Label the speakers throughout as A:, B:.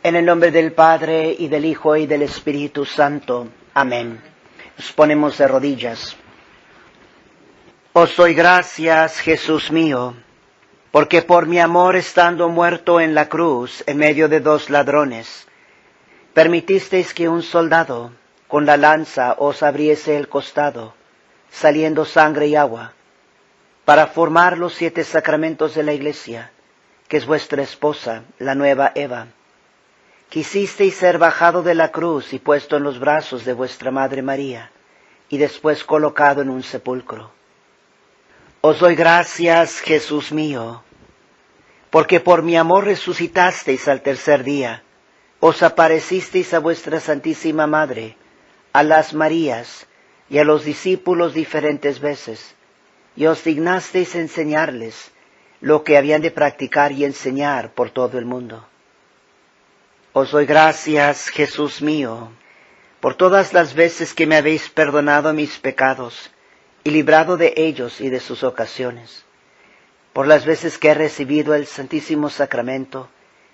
A: En el nombre del Padre, y del Hijo, y del Espíritu Santo. Amén. Nos ponemos de rodillas. Os doy gracias, Jesús mío, porque por mi amor estando muerto en la cruz, en medio de dos ladrones, permitisteis que un soldado con la lanza os abriese el costado, saliendo sangre y agua, para formar los 7 sacramentos de la Iglesia, que es vuestra esposa, la nueva Eva. Quisisteis ser bajado de la cruz y puesto en los brazos de vuestra Madre María, y después colocado en un sepulcro. Os doy gracias, Jesús mío, porque por mi amor resucitasteis al tercer día, os aparecisteis a vuestra Santísima Madre, a las Marías y a los discípulos diferentes veces, y os dignasteis enseñarles lo que habían de practicar y enseñar por todo el mundo. Os doy gracias, Jesús mío, por todas las veces que me habéis perdonado mis pecados y librado de ellos y de sus ocasiones, por las veces que he recibido el Santísimo Sacramento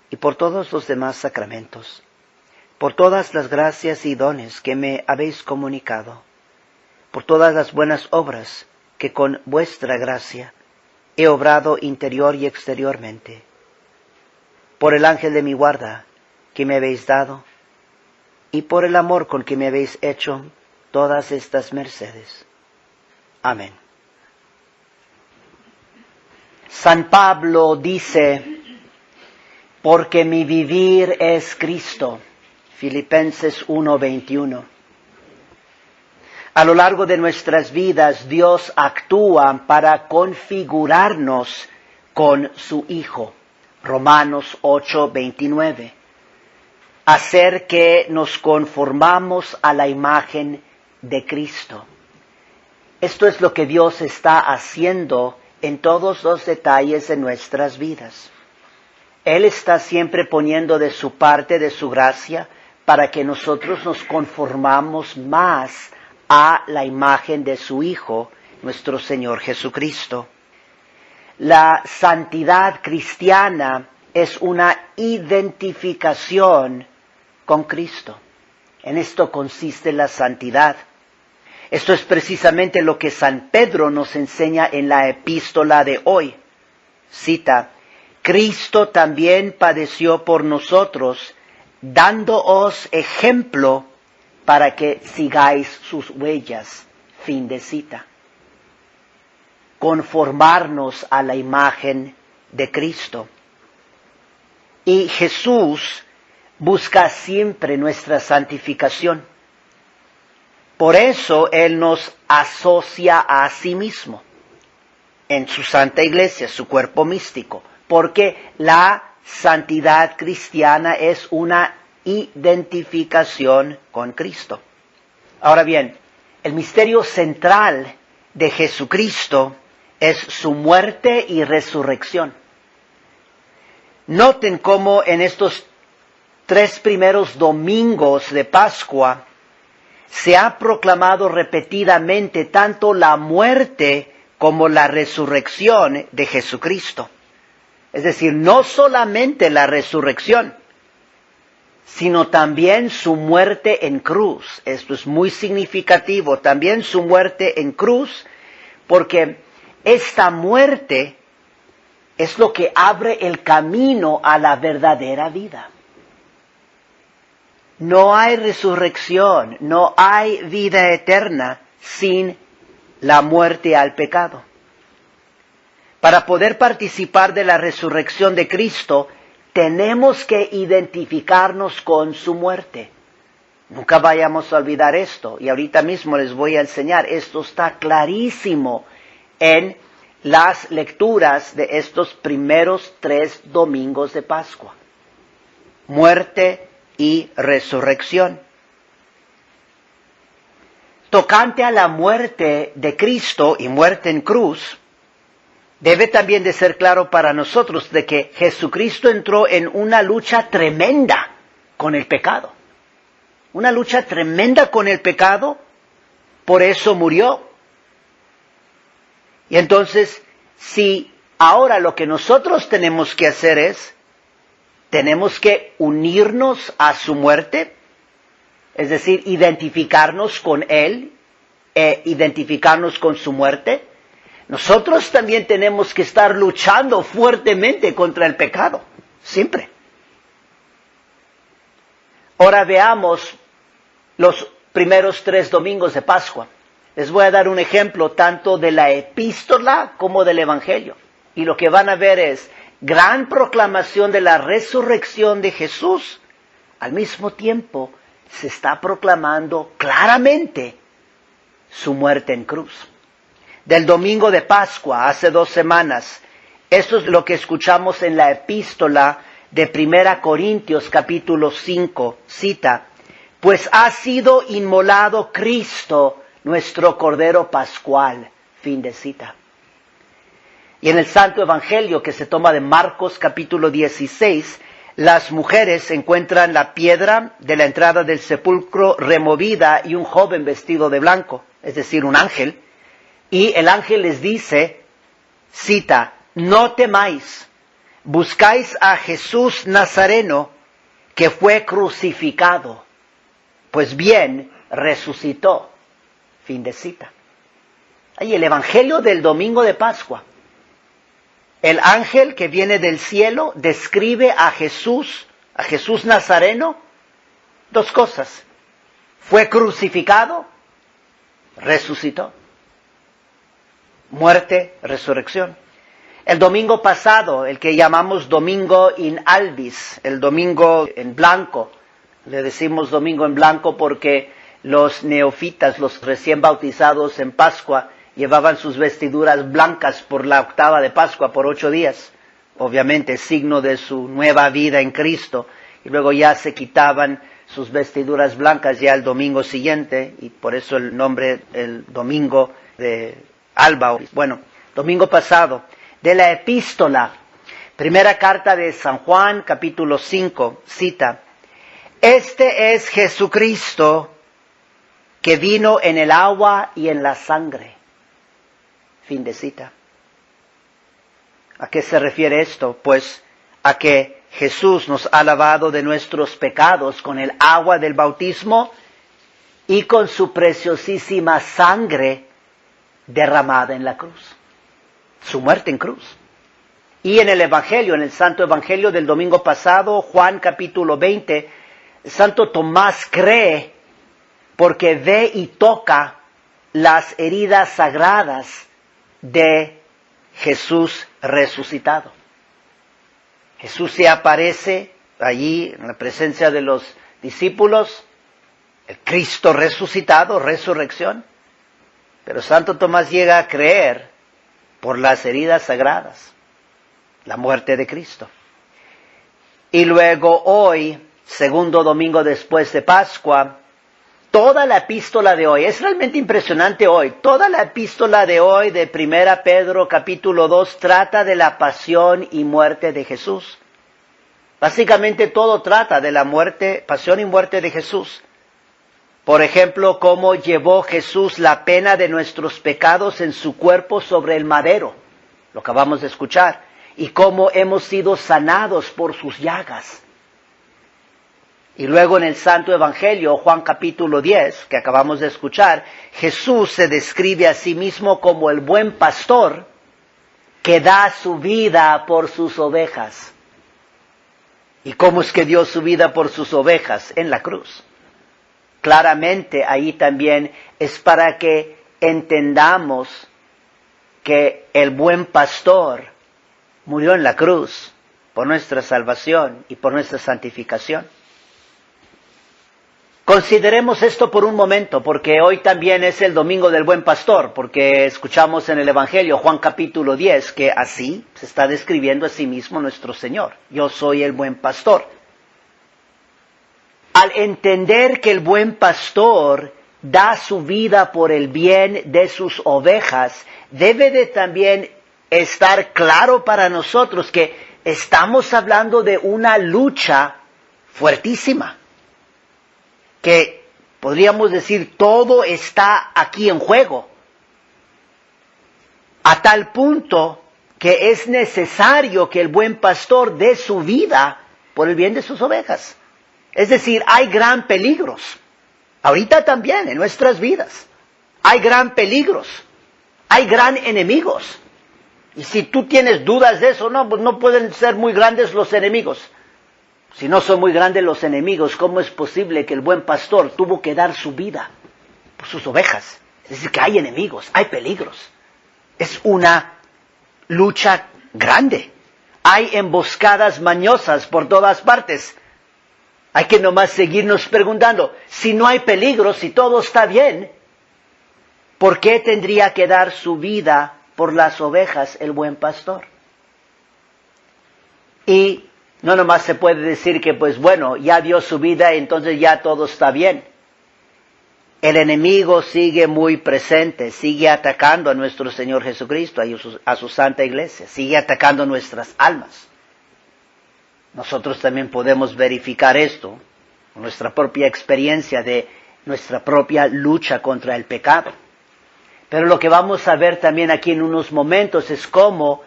A: y por todos los demás sacramentos, por todas las gracias y dones que me habéis comunicado, por todas las buenas obras que con vuestra gracia he obrado interior y exteriormente, por el ángel de mi guarda que me habéis dado, y por el amor con que me habéis hecho todas estas mercedes. Amén. San Pablo dice, porque mi vivir es Cristo. Filipenses 1:21. A lo largo de nuestras vidas, Dios actúa para configurarnos con su Hijo. Romanos 8:29. Hacer que nos conformamos a la imagen de Cristo. Esto es lo que Dios está haciendo en todos los detalles de nuestras vidas. Él está siempre poniendo de su parte, de su gracia, para que nosotros nos conformamos más a la imagen de su Hijo, nuestro Señor Jesucristo. La santidad cristiana es una identificación con Cristo. En esto consiste la santidad. Esto es precisamente lo que San Pedro nos enseña en la epístola de hoy. Cita, Cristo también padeció por nosotros, dándoos ejemplo para que sigáis sus huellas. Fin de cita. Conformarnos a la imagen de Cristo. Y Jesús busca siempre nuestra santificación. Por eso Él nos asocia a sí mismo en su Santa Iglesia, su cuerpo místico, porque la santidad cristiana es una identificación con Cristo. Ahora bien, el misterio central de Jesucristo es su muerte y resurrección. Noten cómo en estos 3 primeros domingos de Pascua se ha proclamado repetidamente tanto la muerte como la resurrección de Jesucristo. Es decir, no solamente la resurrección, sino también su muerte en cruz. Esto es muy significativo, también su muerte en cruz, porque esta muerte es lo que abre el camino a la verdadera vida. No hay resurrección, no hay vida eterna sin la muerte al pecado. Para poder participar de la resurrección de Cristo, tenemos que identificarnos con su muerte. Nunca vayamos a olvidar esto, y ahorita mismo les voy a enseñar. Esto está clarísimo en las lecturas de estos primeros 3 domingos de Pascua. Muerte y resurrección. Tocante a la muerte de Cristo y muerte en cruz, debe también de ser claro para nosotros de que Jesucristo entró en una lucha tremenda con el pecado. Una lucha tremenda con el pecado, por eso murió. Y entonces, si ahora lo que nosotros tenemos que hacer es tenemos que unirnos a su muerte, es decir, identificarnos con Él e identificarnos con su muerte. Nosotros también tenemos que estar luchando fuertemente contra el pecado, siempre. Ahora veamos los primeros 3 domingos de Pascua. Les voy a dar un ejemplo tanto de la epístola como del Evangelio. Y lo que van a ver es gran proclamación de la resurrección de Jesús. Al mismo tiempo se está proclamando claramente su muerte en cruz. Del domingo de Pascua, hace 2 semanas, esto es lo que escuchamos en la epístola de 1 Corintios capítulo 5, cita: pues ha sido inmolado Cristo, nuestro Cordero Pascual, fin de cita. Y en el Santo Evangelio que se toma de Marcos capítulo 16, las mujeres encuentran la piedra de la entrada del sepulcro removida y un joven vestido de blanco, es decir, un ángel. Y el ángel les dice, cita: no temáis, buscáis a Jesús Nazareno, que fue crucificado, pues bien resucitó, fin de cita. Ahí el Evangelio del domingo de Pascua. El ángel que viene del cielo describe a Jesús Nazareno, 2 cosas: fue crucificado, resucitó. Muerte, resurrección. El domingo pasado, el que llamamos domingo in albis, el domingo en blanco, le decimos domingo en blanco porque los neofitas, los recién bautizados en Pascua, llevaban sus vestiduras blancas por la octava de Pascua, por 8 días. Obviamente, signo de su nueva vida en Cristo. Y luego ya se quitaban sus vestiduras blancas ya el domingo siguiente, y por eso el nombre, el domingo de Alba. Bueno, domingo pasado, de la epístola, primera carta de San Juan, capítulo 5, cita: este es Jesucristo, que vino en el agua y en la sangre. Fin de cita. ¿A qué se refiere esto? Pues a que Jesús nos ha lavado de nuestros pecados con el agua del bautismo y con su preciosísima sangre derramada en la cruz. Su muerte en cruz. Y en el Evangelio, en el Santo Evangelio del domingo pasado, Juan capítulo 20, Santo Tomás cree porque ve y toca las heridas sagradas de Jesús resucitado. Jesús se aparece allí en la presencia de los discípulos, el Cristo resucitado, resurrección. Pero Santo Tomás llega a creer por las heridas sagradas, la muerte de Cristo. Y luego hoy, segundo domingo después de Pascua, toda la epístola de hoy, es realmente impresionante hoy, toda la epístola de hoy de 1 Pedro capítulo 2 trata de la pasión y muerte de Jesús. Básicamente todo trata de la muerte, pasión y muerte de Jesús. Por ejemplo, cómo llevó Jesús la pena de nuestros pecados en su cuerpo sobre el madero, lo acabamos de escuchar, y cómo hemos sido sanados por sus llagas. Y luego en el Santo Evangelio, Juan capítulo 10, que acabamos de escuchar, Jesús se describe a sí mismo como el buen pastor que da su vida por sus ovejas. ¿Y cómo es que dio su vida por sus ovejas? En la cruz. Claramente ahí también es para que entendamos que el buen pastor murió en la cruz por nuestra salvación y por nuestra santificación. Consideremos esto por un momento, porque hoy también es el domingo del buen pastor, porque escuchamos en el Evangelio, Juan capítulo 10, que así se está describiendo a sí mismo nuestro Señor. Yo soy el buen pastor. Al entender que el buen pastor da su vida por el bien de sus ovejas, debe de también estar claro para nosotros que estamos hablando de una lucha fuertísima. Que podríamos decir todo está aquí en juego. A tal punto que es necesario que el buen pastor dé su vida por el bien de sus ovejas. Es decir, hay gran peligros. Ahorita también, en nuestras vidas. Hay gran peligros. Hay gran enemigos. Y si tú tienes dudas de eso, no, pues no pueden ser muy grandes los enemigos. Si no son muy grandes los enemigos, ¿cómo es posible que el buen pastor tuvo que dar su vida por sus ovejas? Es decir, que hay enemigos, hay peligros. Es una lucha grande. Hay emboscadas mañosas por todas partes. Hay que nomás seguirnos preguntando, si no hay peligro, si todo está bien, ¿por qué tendría que dar su vida por las ovejas el buen pastor? Y no nomás se puede decir que, pues bueno, ya dio su vida, entonces ya todo está bien. El enemigo sigue muy presente, sigue atacando a nuestro Señor Jesucristo, a su Santa Iglesia, sigue atacando nuestras almas. Nosotros también podemos verificar esto, con nuestra propia experiencia de nuestra propia lucha contra el pecado. Pero lo que vamos a ver también aquí en unos momentos es cómo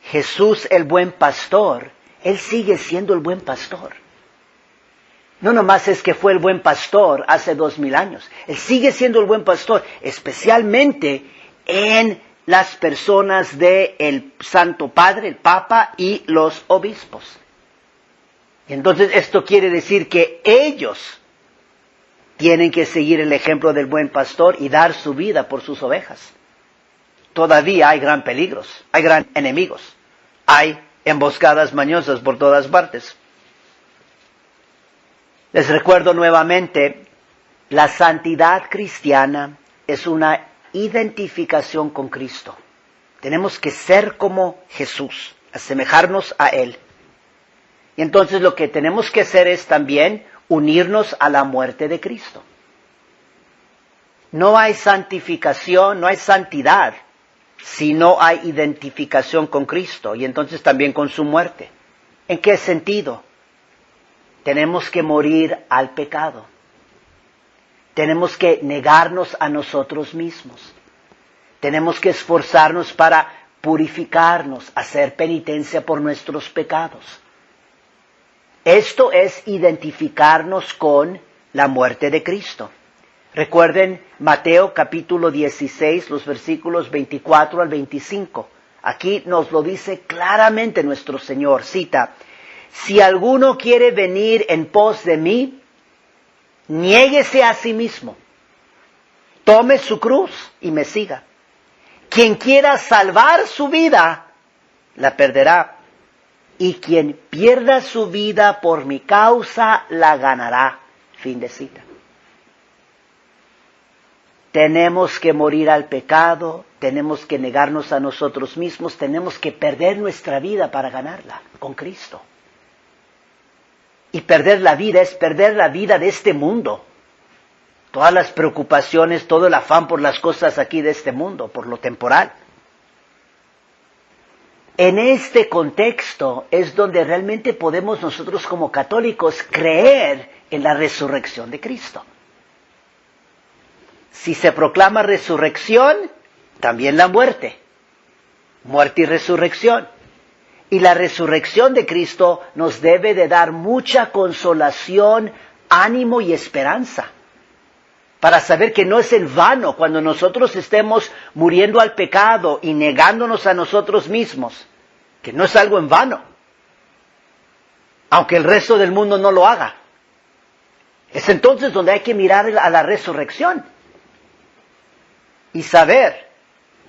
A: Jesús, el buen pastor, Él sigue siendo el buen pastor. No nomás es que fue el buen pastor hace 2000 años. Él sigue siendo el buen pastor, especialmente en las personas del Santo Padre, el Papa y los obispos. Y entonces esto quiere decir que ellos tienen que seguir el ejemplo del buen pastor y dar su vida por sus ovejas. Todavía hay gran peligros, hay gran enemigos, hay emboscadas mañosas por todas partes. Les recuerdo nuevamente, la santidad cristiana es una identificación con Cristo. Tenemos que ser como Jesús, asemejarnos a Él. Y entonces lo que tenemos que hacer es también unirnos a la muerte de Cristo. No hay santificación, no hay santidad, si no hay identificación con Cristo y entonces también con su muerte. ¿En qué sentido? Tenemos que morir al pecado. Tenemos que negarnos a nosotros mismos. Tenemos que esforzarnos para purificarnos, hacer penitencia por nuestros pecados. Esto es identificarnos con la muerte de Cristo. Recuerden Mateo capítulo 16, los versículos 24 al 25. Aquí nos lo dice claramente nuestro Señor, cita, si alguno quiere venir en pos de mí, niéguese a sí mismo, tome su cruz y me siga. Quien quiera salvar su vida, la perderá. Y quien pierda su vida por mi causa, la ganará. Fin de cita. Tenemos que morir al pecado, tenemos que negarnos a nosotros mismos, tenemos que perder nuestra vida para ganarla con Cristo. Y perder la vida es perder la vida de este mundo. Todas las preocupaciones, todo el afán por las cosas aquí de este mundo, por lo temporal. En este contexto es donde realmente podemos nosotros como católicos creer en la resurrección de Cristo. Si se proclama resurrección, también la muerte. Muerte y resurrección. Y la resurrección de Cristo nos debe de dar mucha consolación, ánimo y esperanza. Para saber que no es en vano cuando nosotros estemos muriendo al pecado y negándonos a nosotros mismos, que no es algo en vano, aunque el resto del mundo no lo haga. Es entonces donde hay que mirar a la resurrección y saber,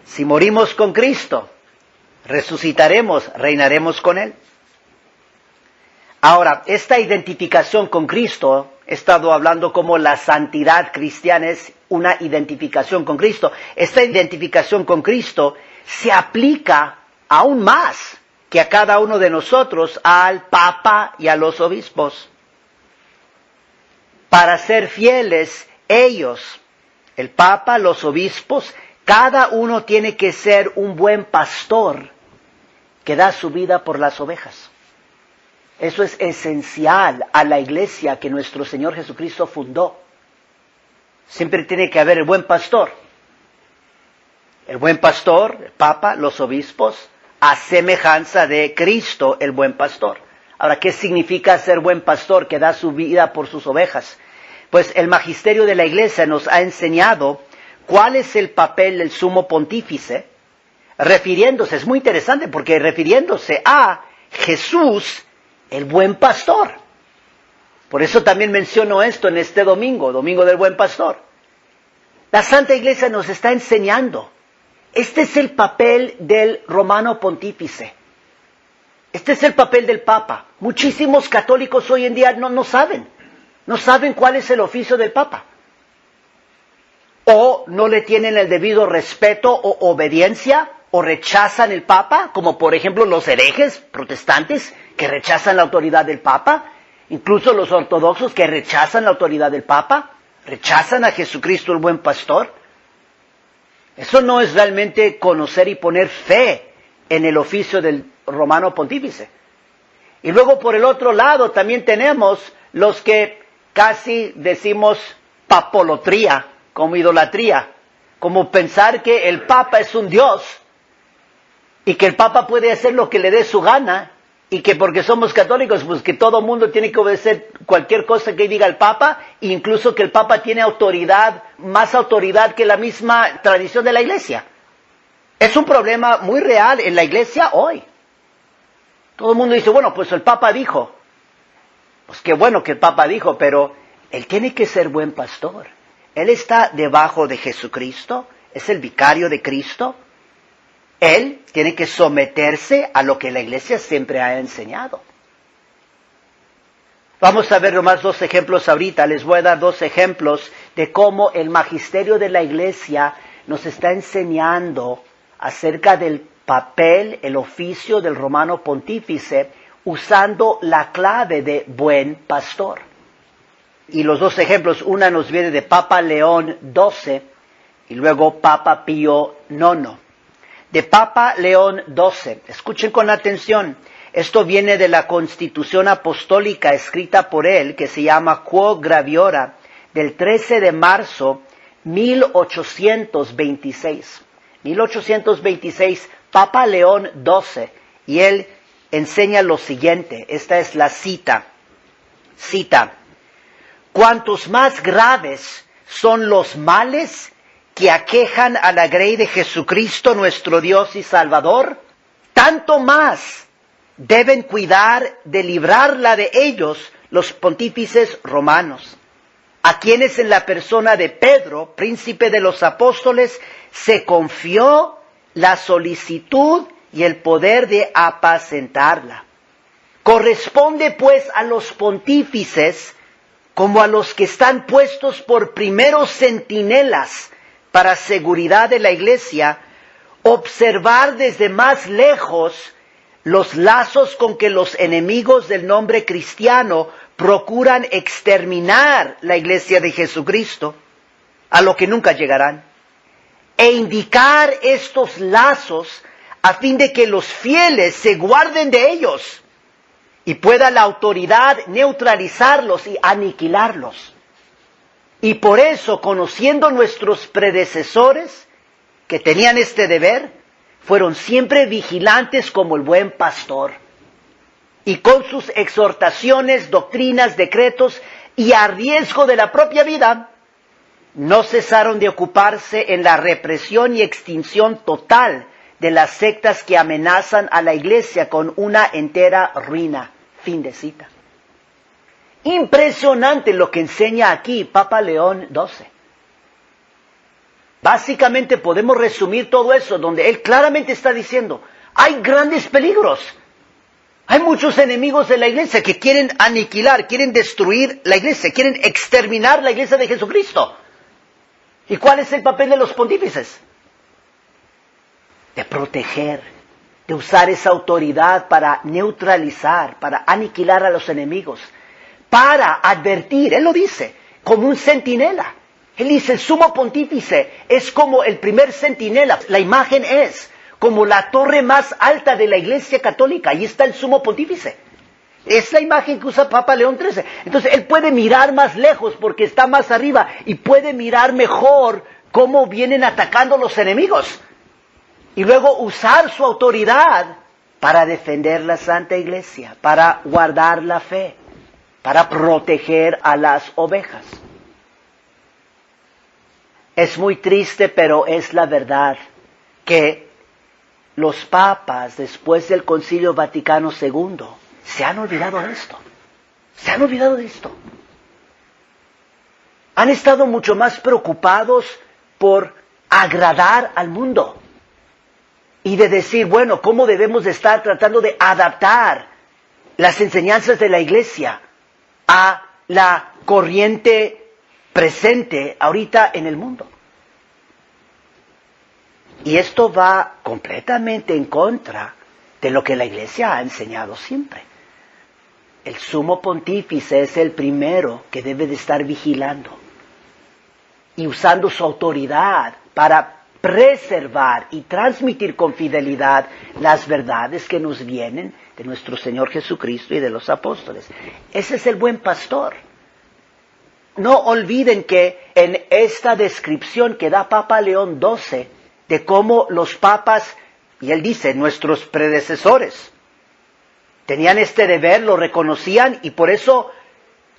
A: si morimos con Cristo, resucitaremos, reinaremos con Él. Ahora, esta identificación con Cristo, he estado hablando como la santidad cristiana es una identificación con Cristo. Esta identificación con Cristo se aplica aún más que a cada uno de nosotros, al Papa y a los obispos. Para ser fieles, ellos, el Papa, los obispos, cada uno tiene que ser un buen pastor que da su vida por las ovejas. Eso es esencial a la iglesia que nuestro Señor Jesucristo fundó. Siempre tiene que haber el buen pastor. El buen pastor, el Papa, los obispos, a semejanza de Cristo, el buen pastor. Ahora, ¿qué significa ser buen pastor que da su vida por sus ovejas? Pues el magisterio de la Iglesia nos ha enseñado cuál es el papel del sumo pontífice, refiriéndose, es muy interesante porque refiriéndose a Jesús, el buen pastor. Por eso también menciono esto en este domingo, Domingo del Buen Pastor. La Santa Iglesia nos está enseñando, este es el papel del romano pontífice. Este es el papel del Papa. Muchísimos católicos hoy en día no saben cuál es el oficio del Papa. O no le tienen el debido respeto o obediencia, o rechazan el Papa, como por ejemplo los herejes protestantes que rechazan la autoridad del Papa, incluso los ortodoxos que rechazan la autoridad del Papa, rechazan a Jesucristo el buen pastor. Eso no es realmente conocer y poner fe en el oficio del romano pontífice. Y luego por el otro lado también tenemos los que casi decimos papolatría, como idolatría, como pensar que el Papa es un Dios y que el Papa puede hacer lo que le dé su gana y que porque somos católicos pues que todo mundo tiene que obedecer cualquier cosa que diga el Papa, e incluso que el Papa tiene autoridad, más autoridad que la misma tradición de la Iglesia. Es un problema muy real en la Iglesia hoy. Todo el mundo dice, bueno, pues el Papa dijo. Pues qué bueno que el Papa dijo, pero él tiene que ser buen pastor. Él está debajo de Jesucristo, es el vicario de Cristo. Él tiene que someterse a lo que la Iglesia siempre ha enseñado. Vamos a ver nomás dos ejemplos ahorita. Les voy a dar dos ejemplos de cómo el magisterio de la Iglesia nos está enseñando acerca del papel, el oficio del romano pontífice, usando la clave de buen pastor. Y los dos ejemplos, una nos viene de Papa León XII y luego Papa Pío IX. De Papa León XII, escuchen con atención, esto viene de la Constitución Apostólica escrita por él, que se llama Quo Graviora, del 13 de marzo 1826. 1826, Papa León XII, y él enseña lo siguiente, esta es la cita. Cuantos más graves son los males que aquejan a la grey de Jesucristo nuestro Dios y Salvador, tanto más deben cuidar de librarla de ellos los pontífices romanos, a quienes en la persona de Pedro, príncipe de los apóstoles, se confió la solicitud y el poder de apacentarla. Corresponde pues a los pontífices, como a los que están puestos por primeros centinelas para seguridad de la Iglesia, observar desde más lejos los lazos con que los enemigos del nombre cristiano procuran exterminar la Iglesia de Jesucristo, a lo que nunca llegarán, e indicar estos lazos a fin de que los fieles se guarden de ellos y pueda la autoridad neutralizarlos y aniquilarlos. Y por eso, conociendo nuestros predecesores que tenían este deber, fueron siempre vigilantes como el buen pastor. Y con sus exhortaciones, doctrinas, decretos y a riesgo de la propia vida, no cesaron de ocuparse en la represión y extinción total de las sectas que amenazan a la Iglesia con una entera ruina. Fin de cita. Impresionante lo que enseña aquí Papa León XII. Básicamente podemos resumir todo eso, donde él claramente está diciendo, hay grandes peligros. Hay muchos enemigos de la Iglesia que quieren aniquilar, quieren destruir la Iglesia, quieren exterminar la Iglesia de Jesucristo. ¿Y cuál es el papel de los pontífices? De proteger, de usar esa autoridad para neutralizar, para aniquilar a los enemigos, para advertir, él lo dice, como un centinela. Él dice, el sumo pontífice es como el primer centinela. La imagen es como la torre más alta de la Iglesia Católica. Ahí está el sumo pontífice. Es la imagen que usa Papa León XIII. Entonces, él puede mirar más lejos porque está más arriba y puede mirar mejor cómo vienen atacando los enemigos. Y luego usar su autoridad para defender la Santa Iglesia, para guardar la fe, para proteger a las ovejas. Es muy triste, pero es la verdad, que los papas, después del Concilio Vaticano II, se han olvidado de esto. Se han olvidado de esto. Han estado mucho más preocupados por agradar al mundo y de decir, bueno, ¿cómo debemos de estar tratando de adaptar las enseñanzas de la Iglesia a la corriente presente ahorita en el mundo? Y esto va completamente en contra de lo que la Iglesia ha enseñado siempre. El sumo pontífice es el primero que debe de estar vigilando y usando su autoridad para preservar y transmitir con fidelidad las verdades que nos vienen de nuestro Señor Jesucristo y de los apóstoles. Ese es el buen pastor. No olviden que en esta descripción que da Papa León XII de cómo los papas, y él dice, nuestros predecesores, tenían este deber, lo reconocían y por eso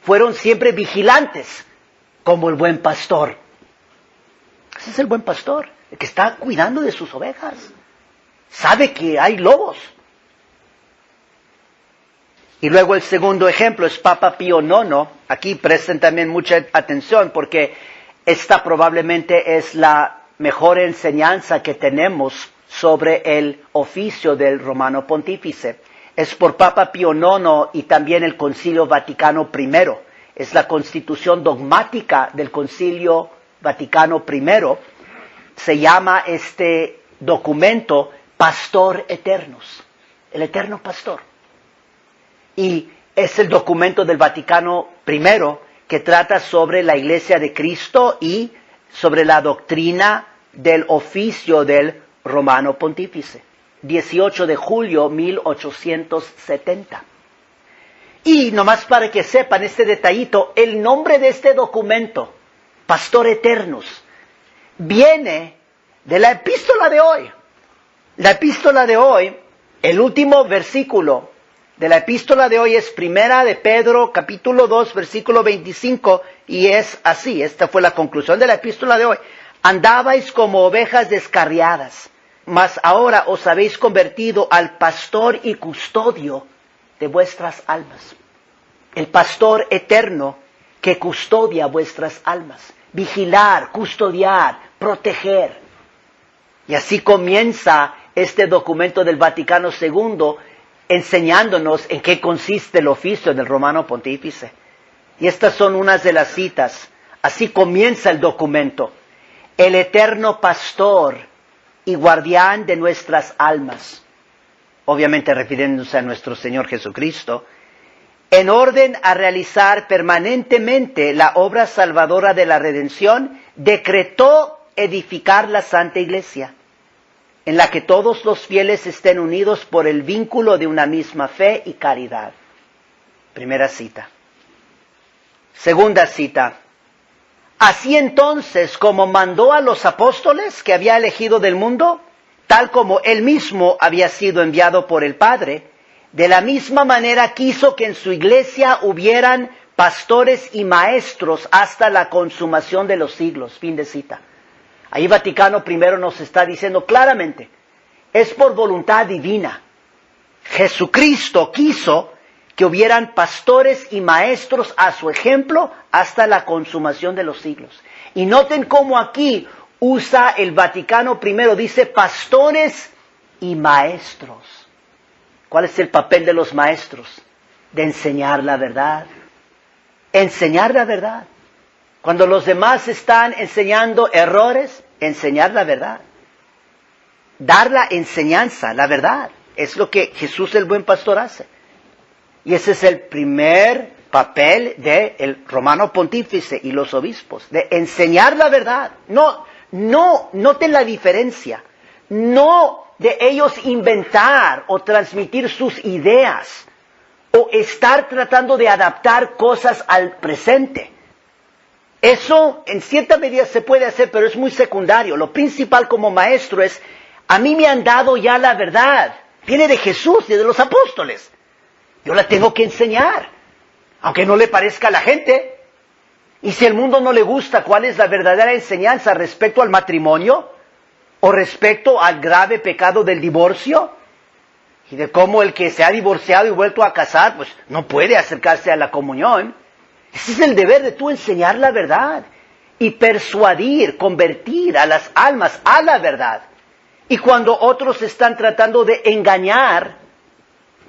A: fueron siempre vigilantes como el buen pastor. Ese es el buen pastor, el que está cuidando de sus ovejas. Sabe que hay lobos. Y luego el segundo ejemplo es Papa Pío IX. Aquí presten también mucha atención porque esta probablemente es la mejor enseñanza que tenemos sobre el oficio del Romano Pontífice. Es por Papa Pío IX y también el Concilio Vaticano I. Es la constitución dogmática del Concilio Vaticano I. Se llama este documento Pastor Eternus, el eterno pastor. Y es el documento del Vaticano I que trata sobre la Iglesia de Cristo y sobre la doctrina del oficio del Romano Pontífice. 18 de julio 1870. Y nomás para que sepan este detallito, el nombre de este documento, Pastor Eternus, viene de la epístola de hoy. La epístola de hoy, el último versículo de la epístola de hoy es Primera de Pedro, capítulo 2, versículo 25, y es así, esta fue la conclusión de la epístola de hoy. Andabais como ovejas descarriadas, mas ahora os habéis convertido al pastor y custodio de vuestras almas. El pastor eterno que custodia vuestras almas. Vigilar, custodiar, proteger. Y así comienza este documento del Vaticano II enseñándonos en qué consiste el oficio del Romano Pontífice. Y estas son unas de las citas. Así comienza el documento. El eterno pastor y guardián de nuestras almas, obviamente refiriéndose a nuestro Señor Jesucristo, en orden a realizar permanentemente la obra salvadora de la redención, decretó edificar la Santa Iglesia, en la que todos los fieles estén unidos por el vínculo de una misma fe y caridad. Primera cita. Segunda cita. Así entonces, como mandó a los apóstoles que había elegido del mundo, tal como él mismo había sido enviado por el Padre, de la misma manera quiso que en su iglesia hubieran pastores y maestros hasta la consumación de los siglos. Fin de cita. Ahí Vaticano I nos está diciendo claramente, es por voluntad divina. Jesucristo quiso que hubieran pastores y maestros a su ejemplo hasta la consumación de los siglos. Y noten cómo aquí usa el Vaticano I, dice pastores y maestros. ¿Cuál es el papel de los maestros? De enseñar la verdad. Enseñar la verdad. Cuando los demás están enseñando errores, enseñar la verdad. Dar la enseñanza, la verdad. Es lo que Jesús el buen pastor hace. Y ese es el primer papel del Romano Pontífice y los obispos, de enseñar la verdad. Noten la diferencia. No de ellos inventar o transmitir sus ideas o estar tratando de adaptar cosas al presente. Eso en cierta medida se puede hacer, pero es muy secundario. Lo principal como maestro es, a mí me han dado ya la verdad. Viene de Jesús y de los apóstoles. Yo la tengo que enseñar, aunque no le parezca a la gente. Y si el mundo no le gusta, ¿cuál es la verdadera enseñanza respecto al matrimonio? ¿O respecto al grave pecado del divorcio? Y de cómo el que se ha divorciado y vuelto a casar, pues no puede acercarse a la comunión. Ese es el deber de tú enseñar la verdad y persuadir, convertir a las almas a la verdad. Y cuando otros están tratando de engañar,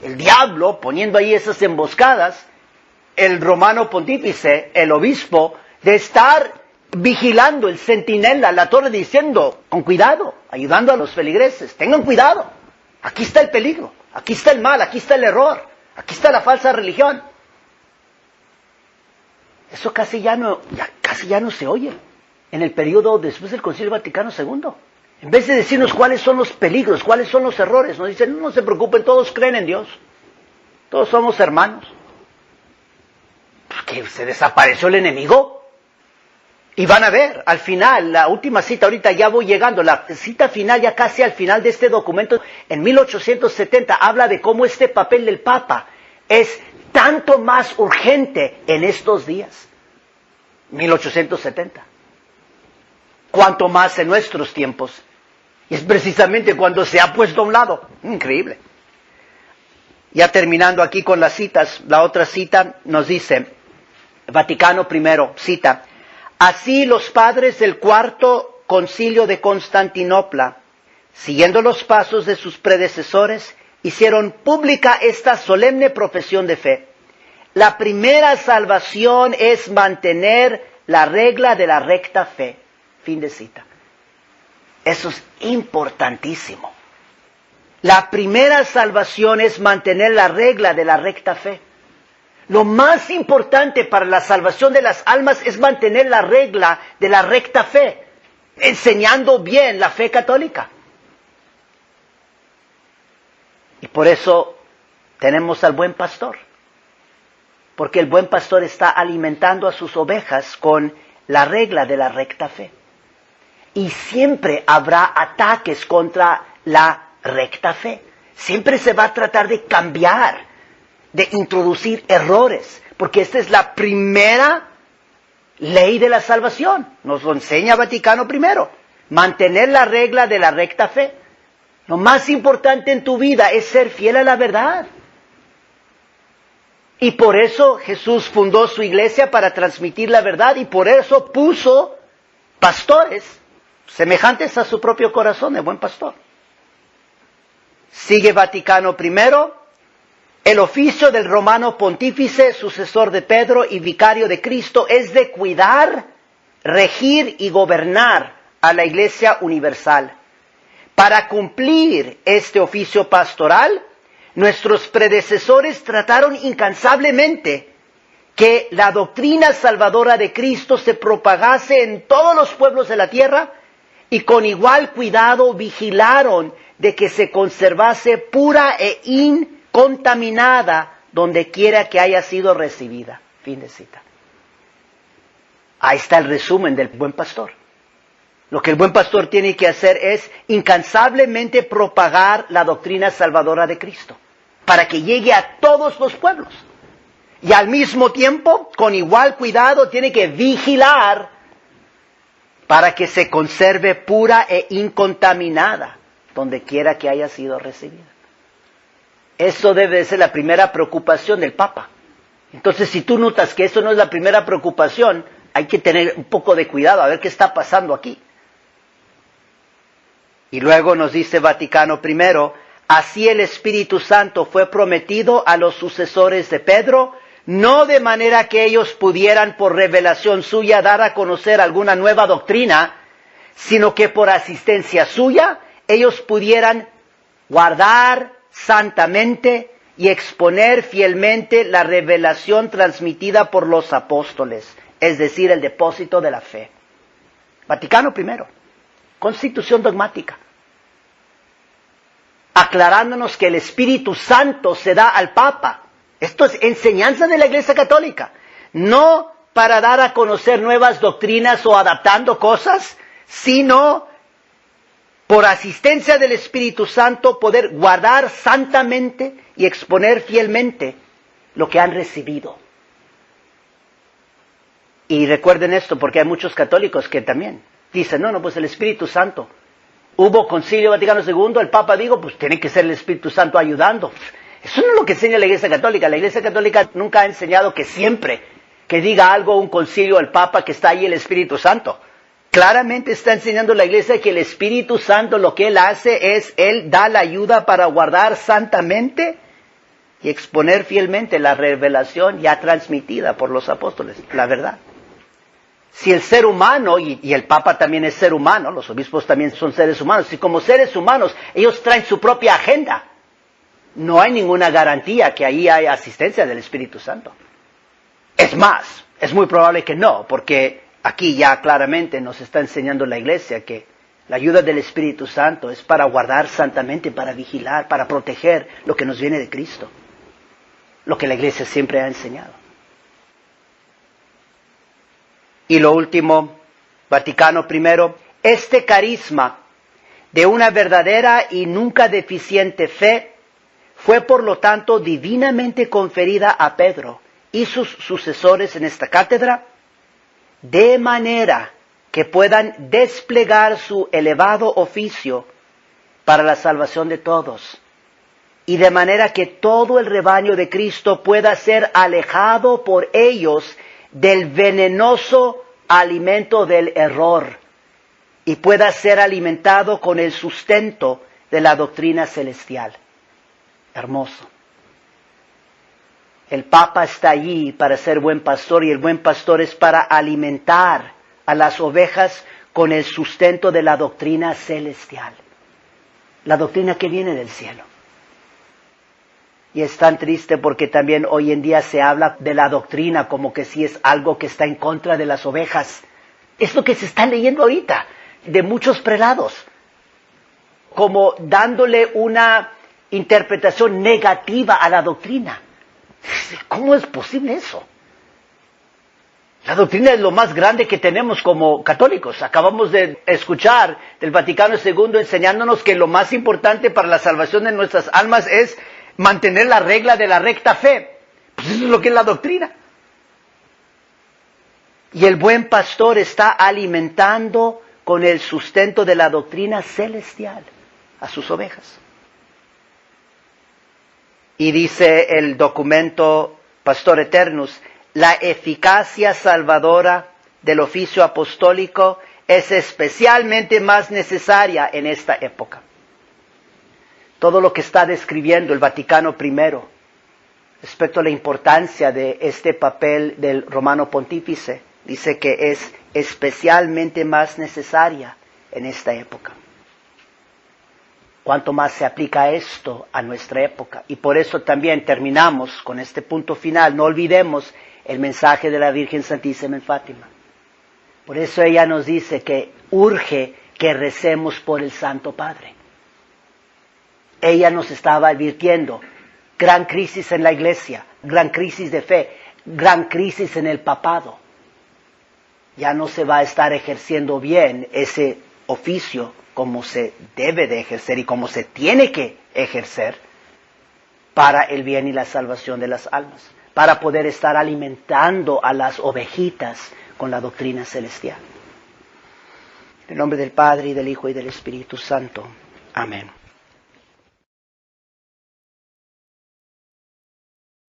A: el diablo, poniendo ahí esas emboscadas, el romano pontífice, el obispo, de estar vigilando el centinela, la torre, diciendo, con cuidado, ayudando a los feligreses, tengan cuidado, aquí está el peligro, aquí está el mal, aquí está el error, aquí está la falsa religión. Eso casi ya no se oye en el periodo después del Concilio Vaticano II. En vez de decirnos cuáles son los peligros, cuáles son los errores, nos dicen, no se preocupen, todos creen en Dios, todos somos hermanos. ¿Que se desapareció el enemigo? Y van a ver, al final, la última cita, ahorita ya voy llegando, la cita final, ya casi al final de este documento, en 1870, habla de cómo este papel del Papa es tanto más urgente en estos días. 1870. Cuanto más en nuestros tiempos. Y es precisamente cuando se ha puesto a un lado. Increíble. Ya terminando aquí con las citas, la otra cita nos dice, Vaticano I, cita, así los padres del Cuarto Concilio de Constantinopla, siguiendo los pasos de sus predecesores, hicieron pública esta solemne profesión de fe. La primera salvación es mantener la regla de la recta fe. Fin de cita. Eso es importantísimo. La primera salvación es mantener la regla de la recta fe. Lo más importante para la salvación de las almas es mantener la regla de la recta fe, enseñando bien la fe católica. Y por eso tenemos al buen pastor, porque el buen pastor está alimentando a sus ovejas con la regla de la recta fe. Y siempre habrá ataques contra la recta fe. Siempre se va a tratar de cambiar, de introducir errores, porque esta es la primera ley de la salvación. Nos lo enseña Vaticano I. Mantener la regla de la recta fe. Lo más importante en tu vida es ser fiel a la verdad. Y por eso Jesús fundó su iglesia para transmitir la verdad y por eso puso pastores semejantes a su propio corazón, el buen pastor. Sigue Vaticano I. El oficio del romano pontífice, sucesor de Pedro y vicario de Cristo, es de cuidar, regir y gobernar a la Iglesia universal. Para cumplir este oficio pastoral, nuestros predecesores trataron incansablemente que la doctrina salvadora de Cristo se propagase en todos los pueblos de la tierra y con igual cuidado vigilaron de que se conservase pura e incontaminada donde quiera que haya sido recibida. Fin de cita. Ahí está el resumen del buen pastor. Lo que el buen pastor tiene que hacer es incansablemente propagar la doctrina salvadora de Cristo, para que llegue a todos los pueblos. Y al mismo tiempo, con igual cuidado, tiene que vigilar para que se conserve pura e incontaminada donde quiera que haya sido recibida. Eso debe ser la primera preocupación del Papa. Entonces, si tú notas que eso no es la primera preocupación, hay que tener un poco de cuidado a ver qué está pasando aquí. Y luego nos dice Vaticano I, así el Espíritu Santo fue prometido a los sucesores de Pedro, no de manera que ellos pudieran por revelación suya dar a conocer alguna nueva doctrina, sino que por asistencia suya ellos pudieran guardar santamente y exponer fielmente la revelación transmitida por los apóstoles, es decir, el depósito de la fe. Vaticano I, Constitución dogmática, aclarándonos que el Espíritu Santo se da al Papa. Esto es enseñanza de la Iglesia Católica, no para dar a conocer nuevas doctrinas o adaptando cosas, sino por asistencia del Espíritu Santo, poder guardar santamente y exponer fielmente lo que han recibido. Y recuerden esto, porque hay muchos católicos que también dicen, no, pues el Espíritu Santo. Hubo Concilio Vaticano II, el Papa dijo, pues tiene que ser el Espíritu Santo ayudando. Eso no es lo que enseña la Iglesia Católica. La Iglesia Católica nunca ha enseñado que siempre que diga algo un concilio el Papa que está ahí el Espíritu Santo. Claramente está enseñando la Iglesia que el Espíritu Santo lo que Él hace es, Él da la ayuda para guardar santamente y exponer fielmente la revelación ya transmitida por los apóstoles, la verdad. Si el ser humano, y el Papa también es ser humano, los obispos también son seres humanos, si como seres humanos ellos traen su propia agenda, no hay ninguna garantía que ahí haya asistencia del Espíritu Santo. Es más, es muy probable que no, porque aquí ya claramente nos está enseñando la Iglesia que la ayuda del Espíritu Santo es para guardar santamente, para vigilar, para proteger lo que nos viene de Cristo, lo que la Iglesia siempre ha enseñado. Y lo último, Vaticano I, este carisma de una verdadera y nunca deficiente fe fue por lo tanto divinamente conferida a Pedro y sus sucesores en esta cátedra, de manera que puedan desplegar su elevado oficio para la salvación de todos, y de manera que todo el rebaño de Cristo pueda ser alejado por ellos del venenoso alimento del error y pueda ser alimentado con el sustento de la doctrina celestial. Hermoso. El Papa está allí para ser buen pastor y el buen pastor es para alimentar a las ovejas con el sustento de la doctrina celestial. La doctrina que viene del cielo. Y es tan triste porque también hoy en día se habla de la doctrina como que si es algo que está en contra de las ovejas. Es lo que se está leyendo ahorita, de muchos prelados, como dándole una interpretación negativa a la doctrina. ¿Cómo es posible eso? La doctrina es lo más grande que tenemos como católicos. Acabamos de escuchar del Vaticano II enseñándonos que lo más importante para la salvación de nuestras almas es mantener la regla de la recta fe. Pues eso es lo que es la doctrina. Y el buen pastor está alimentando con el sustento de la doctrina celestial a sus ovejas. Y dice el documento Pastor Eternus, la eficacia salvadora del oficio apostólico es especialmente más necesaria en esta época. Todo lo que está describiendo el Vaticano I respecto a la importancia de este papel del romano pontífice, dice que es especialmente más necesaria en esta época. ¿Cuánto más se aplica esto a nuestra época? Y por eso también terminamos con este punto final. No olvidemos el mensaje de la Virgen Santísima en Fátima. Por eso ella nos dice que urge que recemos por el Santo Padre. Ella nos estaba advirtiendo, gran crisis en la iglesia, gran crisis de fe, gran crisis en el papado. Ya no se va a estar ejerciendo bien ese oficio como se debe de ejercer y como se tiene que ejercer para el bien y la salvación de las almas, para poder estar alimentando a las ovejitas con la doctrina celestial. En el nombre del Padre, y del Hijo, y del Espíritu Santo. Amén.